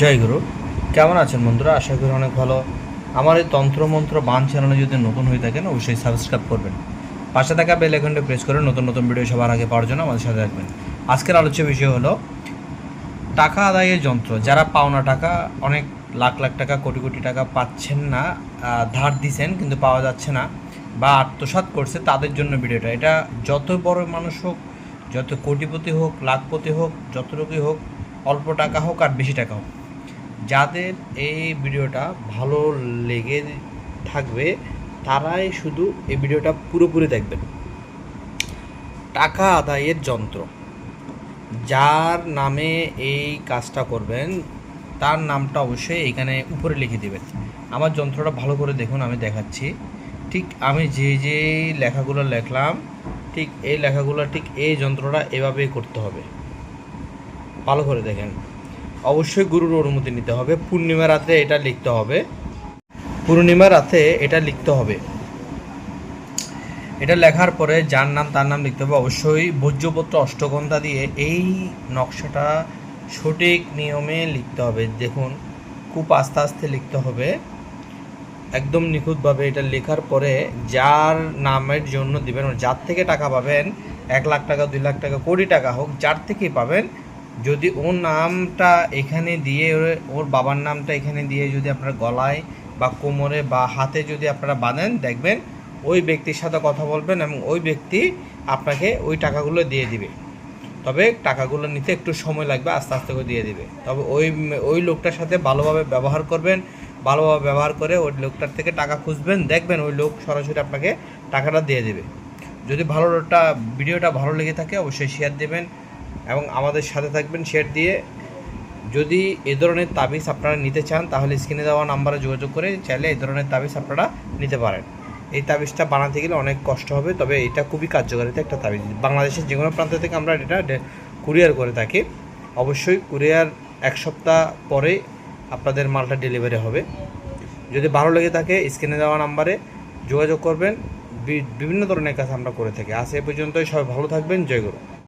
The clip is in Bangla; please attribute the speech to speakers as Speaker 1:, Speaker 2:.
Speaker 1: জয় গুরু। কেমন আছেন বন্ধুরা? আশা করি অনেক ভালো। আমার এই তন্ত্রমন্ত্র বান চ্যানেলে যদি নতুন হয়ে থাকেন অবশ্যই সাবস্ক্রাইব করবেন, পাশে থাকা বেল আইকনটি প্রেস করে নতুন নতুন ভিডিও সবার আগে পাওয়ার জন্য আমাদের সাথে রাখবেন। আজকের আলোচ্য বিষয় হলো টাকা আদায়ের যন্ত্র। যারা পাওনা টাকা অনেক লাখ লাখ টাকা কোটি কোটি টাকা পাচ্ছেন না, ধার দিছেন কিন্তু পাওয়া যাচ্ছে না বা আত্মসাৎ করছে, তাদের জন্য ভিডিওটা। এটা যত বড় মানুষ হোক, যত কোটিপতি হোক, লাখপতি হোক, যতটুকুই হোক, অল্প টাকা হোক আর বেশি টাকা হোক, যাদের এই ভিডিওটা ভালো লেগে থাকবে তারাই শুধু এই ভিডিওটা পুরোপুরি দেখবেন। টাকা আদায়ের যন্ত্র, যার নামে এই কাজটা করবেন তার নামটা অবশ্যই এখানে উপরে লিখে দেবেন। আমার যন্ত্রটা ভালো করে দেখুন, আমি দেখাচ্ছি। ঠিক আমি যে যে লেখাগুলো লেখলাম, ঠিক এই লেখাগুলো, ঠিক এই যন্ত্রটা এভাবেই করতে হবে। ভালো করে দেখেন। অবশ্যই গুরুর অনুমতি নিতে হবে। পূর্ণিমা রাতে এটা লিখতে হবে। পূর্ণিমা রাতে এটা লিখতে হবে। এটা লেখার পরে যার নাম তার নাম লিখতে হবে। অবশ্যই ভোজ্যপত্র অষ্টগন্ধা দিয়ে এই নকশাটা সঠিক নিয়মে লিখতে হবে। দেখুন, খুব আস্তে আস্তে লিখতে হবে, একদম নিখুঁতভাবে। এটা লেখার পরে যার নামের জন্য দিবেন, যার থেকে টাকা পাবেন, 1 লাখ টাকা, 2 লাখ টাকা, কোটি টাকা হোক, যার থেকেই পাবেন, যদি ওর নামটা এখানে দিয়ে, ওর বাবার নামটা এখানে দিয়ে যদি আপনার গলায় বা কোমরে বা হাতে যদি আপনারা বাঁধেন, দেখবেন ওই ব্যক্তির সাথে কথা বলবেন এবং ওই ব্যক্তি আপনাকে ওই টাকাগুলো দিয়ে দিবে। তবে টাকাগুলো নিতে একটু সময় লাগবে, আস্তে আস্তে করে দিয়ে দিবে। তবে ওই লোকটার সাথে ভালোভাবে ব্যবহার করবেন। ভালোভাবে ব্যবহার করে ওই লোকটার থেকে টাকা খুঁজবেন, দেখবেন ওই লোক সরাসরি আপনাকে টাকাটা দিয়ে দেবে। যদি ভিডিওটা ভালো লেগে থাকে অবশ্যই শেয়ার দেবেন এবং আমাদের সাথে থাকবেন শেয়ার দিয়ে। যদি এ ধরনের তাবিজ আপনারা নিতে চান তাহলে স্ক্রিনে দেওয়া নাম্বারে যোগাযোগ করে চাইলে এই ধরনের তাবিজ আপনারা নিতে পারেন। এই তাবিজটা বানাতে গেলে অনেক কষ্ট হবে, তবে এটা খুবই কার্যকারিতা একটা তাবিজ। বাংলাদেশের যে কোনো প্রান্ত থেকে আমরা এটা কুরিয়ার করে থাকি। অবশ্যই কুরিয়ার 1 সপ্তাহ পরে আপনাদের মালটা ডেলিভারি হবে। যদি ভালো লেগে থাকে স্ক্রিনে দেওয়া নাম্বারে যোগাযোগ করবেন। বিভিন্ন ধরনের কাজ আমরা করে থাকি। আজ এ পর্যন্তই। সবাই ভালো থাকবেন। জয় গুরু।